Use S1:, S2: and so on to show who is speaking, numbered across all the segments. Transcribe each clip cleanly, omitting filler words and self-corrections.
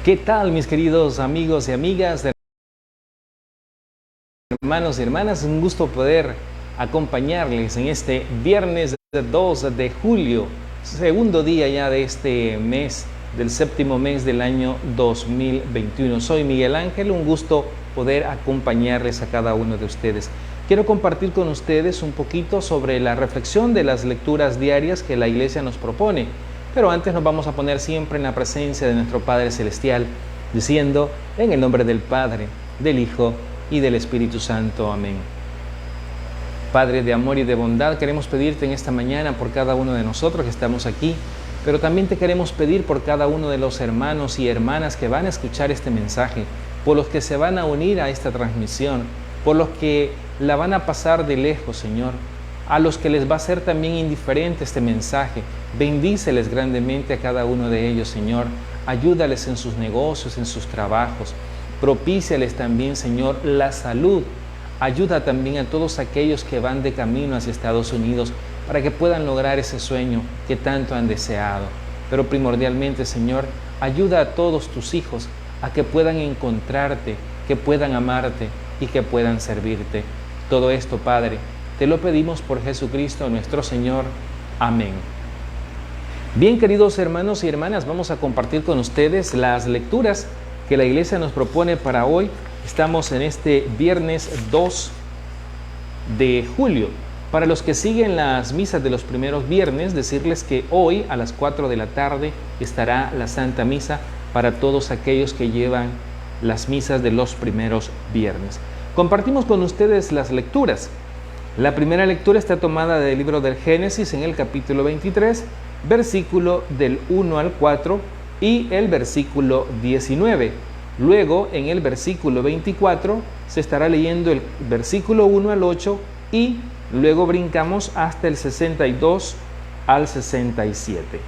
S1: ¿Qué tal, mis queridos amigos y amigas, hermanos y hermanas? Un gusto poder acompañarles en este viernes 2 de julio, segundo día ya de este mes, del séptimo mes del año 2021. Soy Miguel Ángel, un gusto poder acompañarles a cada uno de ustedes. Quiero compartir con ustedes un poquito sobre la reflexión de las lecturas diarias que la Iglesia nos propone. Pero antes nos vamos a poner siempre en la presencia de nuestro Padre Celestial, diciendo, en el nombre del Padre, del Hijo y del Espíritu Santo. Amén. Padre de amor y de bondad, queremos pedirte en esta mañana por cada uno de nosotros que estamos aquí, pero también te queremos pedir por cada uno de los hermanos y hermanas que van a escuchar este mensaje, por los que se van a unir a esta transmisión, por los que la van a pasar de lejos, Señor, a los que les va a ser también indiferente este mensaje. Bendíceles grandemente a cada uno de ellos, Señor. Ayúdales en sus negocios, en sus trabajos. Propíciales también, Señor, la salud. Ayuda también a todos aquellos que van de camino hacia Estados Unidos para que puedan lograr ese sueño que tanto han deseado. Pero primordialmente, Señor, ayuda a todos tus hijos a que puedan encontrarte, que puedan amarte y que puedan servirte. Todo esto, Padre, te lo pedimos por Jesucristo nuestro Señor. Amén. Bien, queridos hermanos y hermanas, vamos a compartir con ustedes las lecturas que la Iglesia nos propone para hoy. Estamos en este viernes 2 de julio. Para los que siguen las misas de los primeros viernes, decirles que hoy a las 4 de la tarde estará la Santa Misa para todos aquellos que llevan las misas de los primeros viernes. Compartimos con ustedes las lecturas. La primera lectura está tomada del libro del Génesis en el capítulo 23, versículo del 1 al 4 y el versículo 19. Luego, en el versículo 24, se estará leyendo el versículo 1 al 8 y luego brincamos hasta el 62 al 67.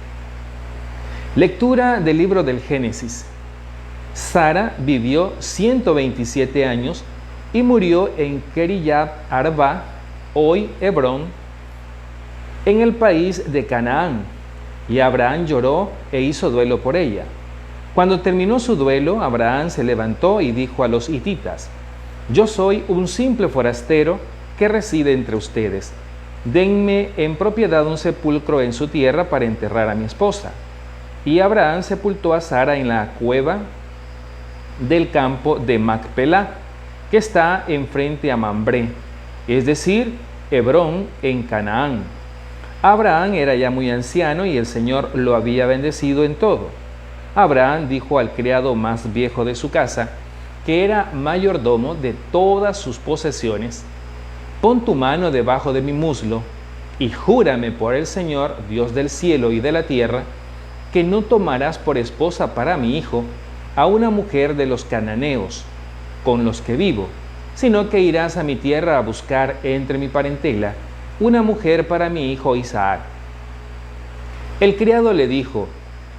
S1: Lectura del libro del Génesis. Sara vivió 127 años y murió en Kiriat Arba, hoy Hebrón, en el país de Canaán, y Abraham lloró e hizo duelo por ella. Cuando terminó su duelo, Abraham se levantó y dijo a los hititas: yo soy un simple forastero que reside entre ustedes. Denme en propiedad un sepulcro en su tierra para enterrar a mi esposa. Y Abraham sepultó a Sara en la cueva del campo de Macpelá, que está enfrente a Mambré, es decir, Hebrón, en Canaán. Abraham era ya muy anciano y el Señor lo había bendecido en todo. Abraham dijo al criado más viejo de su casa, que era mayordomo de todas sus posesiones: pon tu mano debajo de mi muslo y júrame por el Señor, Dios del cielo y de la tierra, que no tomarás por esposa para mi hijo a una mujer de los cananeos, con los que vivo, sino que irás a mi tierra a buscar entre mi parentela una mujer para mi hijo Isaac. El criado le dijo: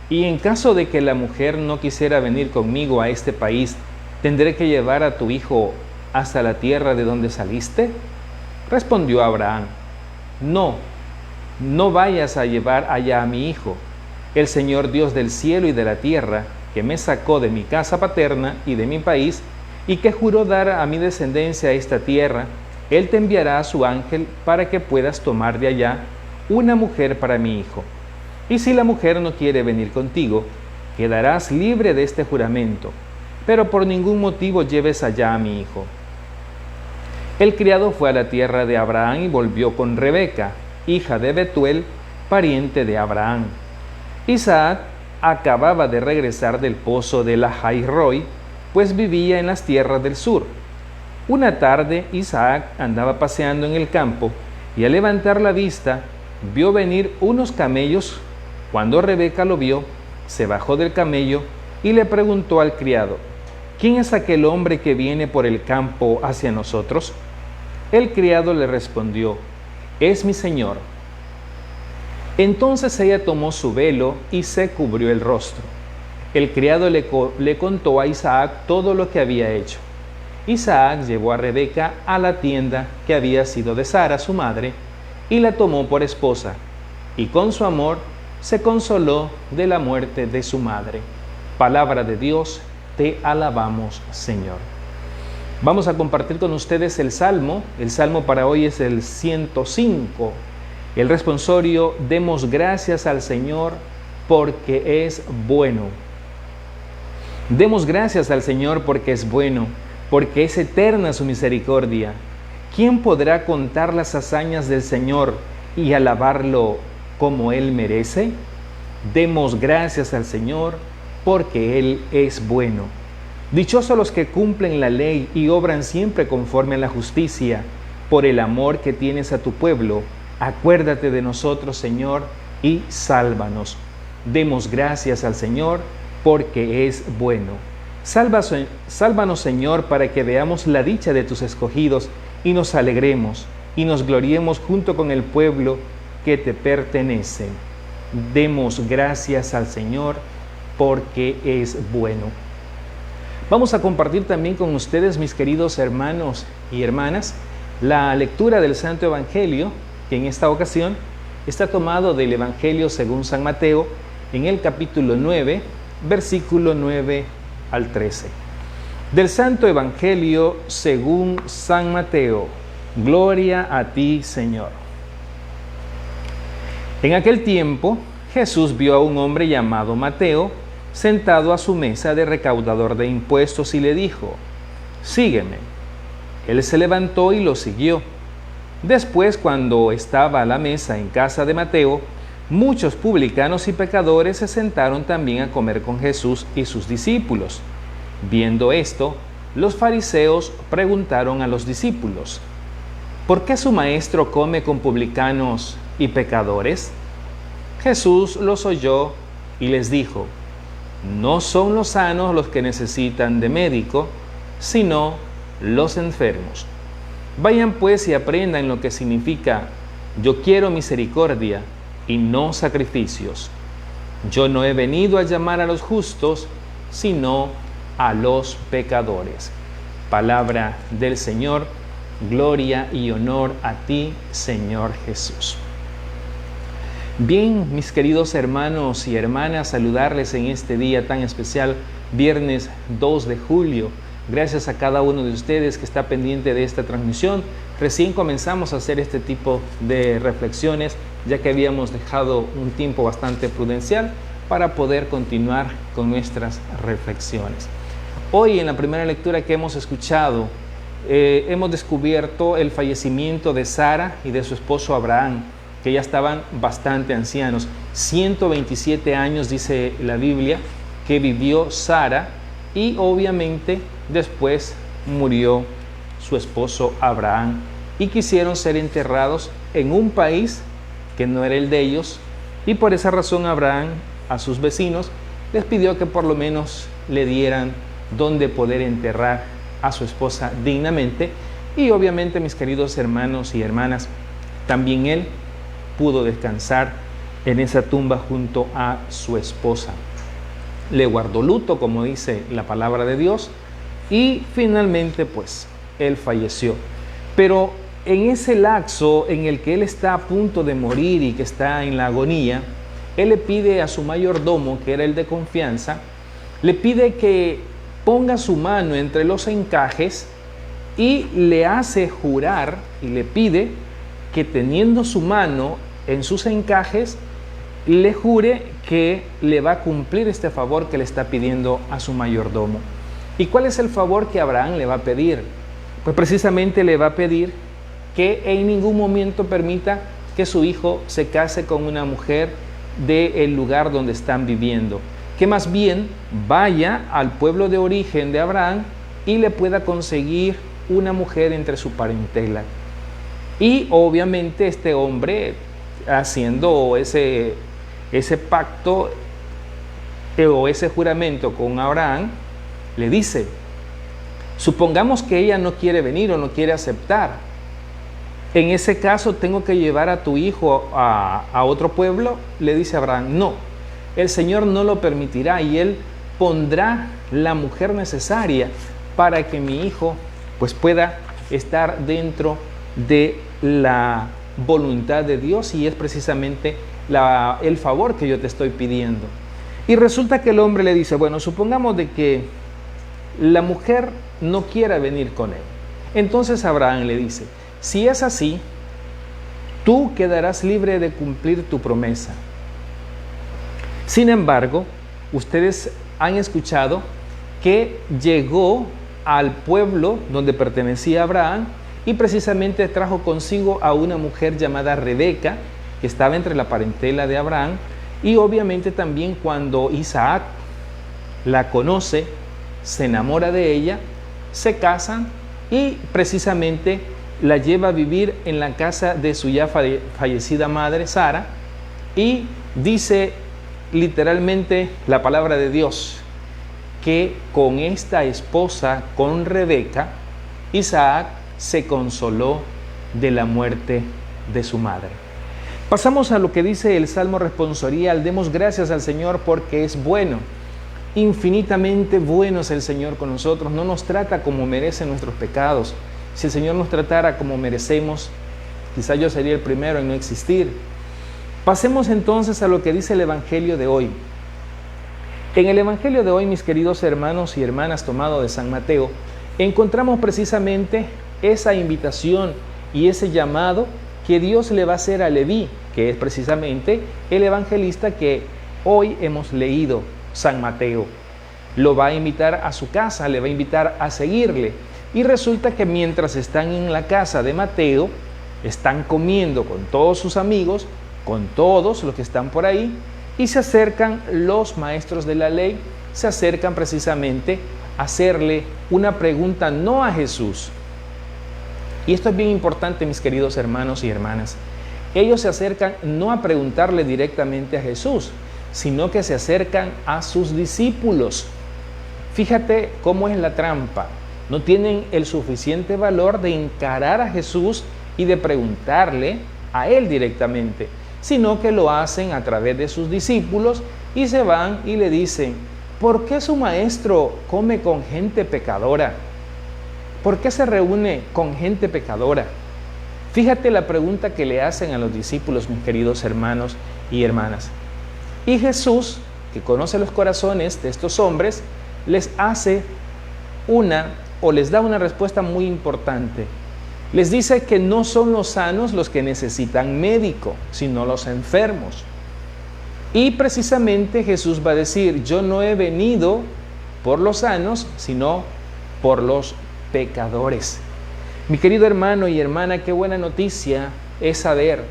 S1: y en caso de que la mujer no quisiera venir conmigo a este país, ¿tendré que llevar a tu hijo hasta la tierra de donde saliste? Respondió Abraham: no vayas a llevar allá a mi hijo. El Señor Dios del cielo y de la tierra, que me sacó de mi casa paterna y de mi país, y que juró dar a mi descendencia esta tierra, Él te enviará a su ángel para que puedas tomar de allá una mujer para mi hijo. Y si la mujer no quiere venir contigo, quedarás libre de este juramento, pero por ningún motivo lleves allá a mi hijo. El criado fue a la tierra de Abraham y volvió con Rebeca, hija de Betuel, pariente de Abraham. Isaac acababa de regresar del pozo de Lahairoi, pues vivía en las tierras del sur. Una tarde Isaac andaba paseando en el campo y al levantar la vista vio venir unos camellos. Cuando Rebeca lo vio, se bajó del camello y le preguntó al criado: ¿quién es aquel hombre que viene por el campo hacia nosotros? El criado le respondió: es mi señor. Entonces ella tomó su velo y se cubrió el rostro. El criado le contó a Isaac todo lo que había hecho. Isaac llevó a Rebeca a la tienda que había sido de Sara, su madre, y la tomó por esposa, y con su amor se consoló de la muerte de su madre. Palabra de Dios, te alabamos, Señor. Vamos a compartir con ustedes el Salmo. El Salmo para hoy es el 105. El responsorio: demos gracias al Señor porque es bueno. Demos gracias al Señor porque es bueno, porque es eterna su misericordia. ¿Quién podrá contar las hazañas del Señor y alabarlo como Él merece? Demos gracias al Señor porque Él es bueno. Dichosos los que cumplen la ley y obran siempre conforme a la justicia. Por el amor que tienes a tu pueblo, acuérdate de nosotros, Señor, y sálvanos. Demos gracias al Señor porque es bueno. Sálvanos, Señor, para que veamos la dicha de tus escogidos y nos alegremos y nos gloriemos junto con el pueblo que te pertenece. Demos gracias al Señor porque es bueno. Vamos a compartir también con ustedes, mis queridos hermanos y hermanas, la lectura del Santo Evangelio, que en esta ocasión está tomado del Evangelio según San Mateo, en el capítulo 9, versículo 9 al 13. Del Santo Evangelio según San Mateo. Gloria a ti, Señor. En aquel tiempo, Jesús vio a un hombre llamado Mateo, sentado a su mesa de recaudador de impuestos, y le dijo: sígueme. Él se levantó y lo siguió. Después, cuando estaba a la mesa en casa de Mateo, muchos publicanos y pecadores se sentaron también a comer con Jesús y sus discípulos. Viendo esto, los fariseos preguntaron a los discípulos: ¿por qué su maestro come con publicanos y pecadores? Jesús los oyó y les dijo: no son los sanos los que necesitan de médico, sino los enfermos. Vayan pues y aprendan lo que significa: yo quiero misericordia y no sacrificios. Yo no he venido a llamar a los justos, sino a los pecadores. Palabra del Señor. Gloria y honor a ti, Señor Jesús. Bien, mis queridos hermanos y hermanas, saludarles en este día tan especial, viernes 2 de julio. Gracias a cada uno de ustedes que está pendiente de esta transmisión. Recién comenzamos a hacer este tipo de reflexiones, ya que habíamos dejado un tiempo bastante prudencial para poder continuar con nuestras reflexiones. Hoy, en la primera lectura que hemos escuchado, hemos descubierto el fallecimiento de Sara y de su esposo Abraham, que ya estaban bastante ancianos. 127 años, dice la Biblia, que vivió Sara, y obviamente después murió su esposo Abraham, y quisieron ser enterrados en un país que no era el de ellos, y por esa razón Abraham a sus vecinos les pidió que por lo menos le dieran donde poder enterrar a su esposa dignamente. Y obviamente, mis queridos hermanos y hermanas, también él pudo descansar en esa tumba junto a su esposa. Le guardó luto, como dice la palabra de Dios, y finalmente pues él falleció. Pero en ese lapso en el que él está a punto de morir y que está en la agonía, él le pide a su mayordomo, que era el de confianza, le pide que ponga su mano entre los encajes y le hace jurar, y le pide que teniendo su mano en sus encajes, le jure que le va a cumplir este favor que le está pidiendo a su mayordomo. ¿Y cuál es el favor que Abraham le va a pedir? Pues precisamente le va a pedir que en ningún momento permita que su hijo se case con una mujer del lugar donde están viviendo, que más bien vaya al pueblo de origen de Abraham y le pueda conseguir una mujer entre su parentela. Y obviamente este hombre, haciendo ese pacto o ese juramento con Abraham, le dice: supongamos que ella no quiere venir o no quiere aceptar. En ese caso, ¿tengo que llevar a tu hijo a otro pueblo? Le dice Abraham: no, el Señor no lo permitirá, y Él pondrá la mujer necesaria para que mi hijo pues pueda estar dentro de la voluntad de Dios, y es precisamente el favor que yo te estoy pidiendo. Y resulta que el hombre le dice, bueno, supongamos de que la mujer no quiera venir con él. Entonces Abraham le dice, si es así, tú quedarás libre de cumplir tu promesa. Sin embargo, ustedes han escuchado que llegó al pueblo donde pertenecía Abraham y precisamente trajo consigo a una mujer llamada Rebeca, que estaba entre la parentela de Abraham, y obviamente también cuando Isaac la conoce, se enamora de ella, se casan y precisamente la lleva a vivir en la casa de su ya fallecida madre, Sara, y dice literalmente la palabra de Dios, que con esta esposa, con Rebeca, Isaac se consoló de la muerte de su madre. Pasamos a lo que dice el Salmo responsorial. Demos gracias al Señor porque es bueno. Infinitamente bueno es el Señor con nosotros. No nos trata como merecen nuestros pecados. Si el Señor nos tratara como merecemos, quizá yo sería el primero en no existir. Pasemos entonces a lo que dice el Evangelio de hoy. En el Evangelio de hoy, mis queridos hermanos y hermanas, tomado de San Mateo, encontramos precisamente esa invitación y ese llamado que Dios le va a hacer a Leví, que es precisamente el evangelista que hoy hemos leído, San Mateo. Lo va a invitar a su casa, le va a invitar a seguirle. Y resulta que mientras están en la casa de Mateo, están comiendo con todos sus amigos, con todos los que están por ahí, y se acercan los maestros de la ley, se acercan precisamente a hacerle una pregunta no a Jesús. Y esto es bien importante, mis queridos hermanos y hermanas. Ellos se acercan no a preguntarle directamente a Jesús, sino que se acercan a sus discípulos. Fíjate cómo es la trampa. No tienen el suficiente valor de encarar a Jesús y de preguntarle a Él directamente, sino que lo hacen a través de sus discípulos y se van y le dicen, ¿por qué su maestro come con gente pecadora? ¿Por qué se reúne con gente pecadora? Fíjate la pregunta que le hacen a los discípulos, mis queridos hermanos y hermanas. Y Jesús, que conoce los corazones de estos hombres, les hace les da una respuesta muy importante. Les dice que no son los sanos los que necesitan médico, sino los enfermos. Y precisamente Jesús va a decir, yo no he venido por los sanos, sino por los pecadores. Mi querido hermano y hermana, qué buena noticia es saber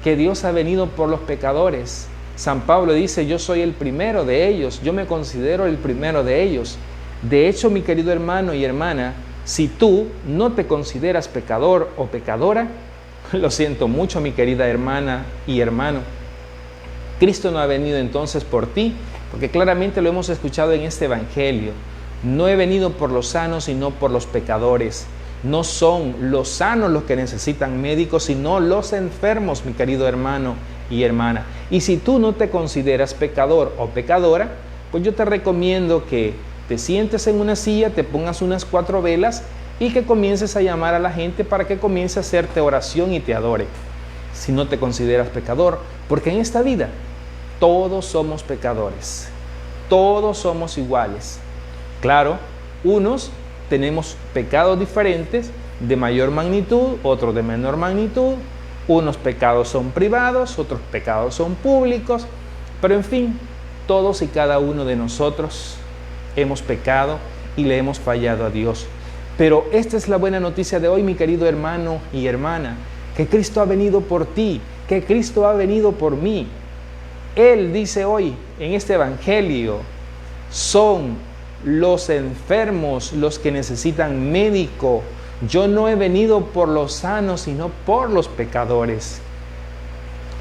S1: que Dios ha venido por los pecadores. San Pablo dice, yo soy el primero de ellos, yo me considero el primero de ellos. De hecho, mi querido hermano y hermana, si tú no te consideras pecador o pecadora, lo siento mucho, mi querida hermana y hermano. Cristo no ha venido entonces por ti, porque claramente lo hemos escuchado en este Evangelio. No he venido por los sanos, sino por los pecadores. No son los sanos los que necesitan médicos, sino los enfermos, mi querido hermano y hermana. Y si tú no te consideras pecador o pecadora, pues yo te recomiendo que te sientes en una silla, te pongas unas 4 velas y que comiences a llamar a la gente para que comience a hacerte oración y te adore. Si no te consideras pecador, porque en esta vida todos somos pecadores, todos somos iguales. Claro, unos tenemos pecados diferentes, de mayor magnitud, otros de menor magnitud. Unos pecados son privados, otros pecados son públicos, pero en fin, todos y cada uno de nosotros hemos pecado y le hemos fallado a Dios. Pero esta es la buena noticia de hoy, mi querido hermano y hermana, que Cristo ha venido por ti, que Cristo ha venido por mí. Él dice hoy en este Evangelio, son los enfermos los que necesitan médico. Yo no he venido por los sanos, sino por los pecadores.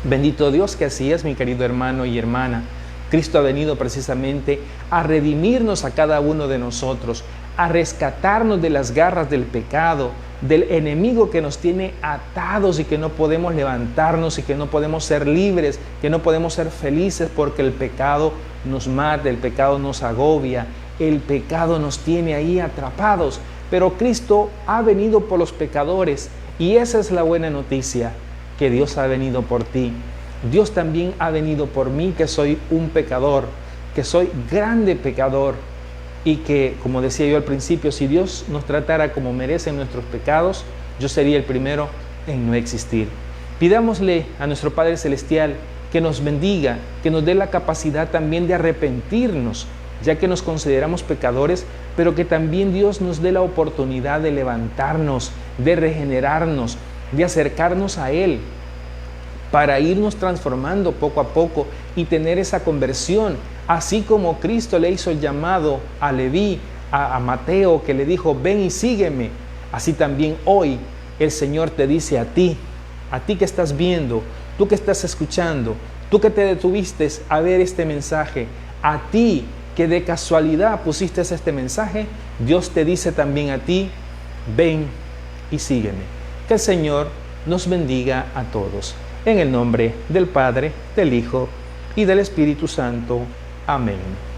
S1: Bendito Dios que así es, mi querido hermano y hermana. Cristo ha venido precisamente a redimirnos a cada uno de nosotros, a rescatarnos de las garras del pecado, del enemigo que nos tiene atados y que no podemos levantarnos y que no podemos ser libres, que no podemos ser felices porque el pecado nos mata, el pecado nos agobia, el pecado nos tiene ahí atrapados. Pero Cristo ha venido por los pecadores y esa es la buena noticia, que Dios ha venido por ti. Dios también ha venido por mí, que soy un pecador. que soy grande pecador y que, como decía yo al principio, si Dios nos tratara como merecen nuestros pecados, yo sería el primero en no existir. Pidámosle a nuestro Padre Celestial que nos bendiga, que nos dé la capacidad también de arrepentirnos, ya que nos consideramos pecadores, pero que también Dios nos dé la oportunidad de levantarnos, de regenerarnos, de acercarnos a Él, para irnos transformando poco a poco y tener esa conversión, así como Cristo le hizo el llamado a Leví, a Mateo, que le dijo, ven y sígueme. Así también hoy el Señor te dice a ti que estás viendo, tú que estás escuchando, tú que te detuviste a ver este mensaje, a ti que de casualidad pusiste este mensaje, Dios te dice también a ti, ven y sígueme. Que el Señor nos bendiga a todos. En el nombre del Padre, del Hijo y del Espíritu Santo. Amén.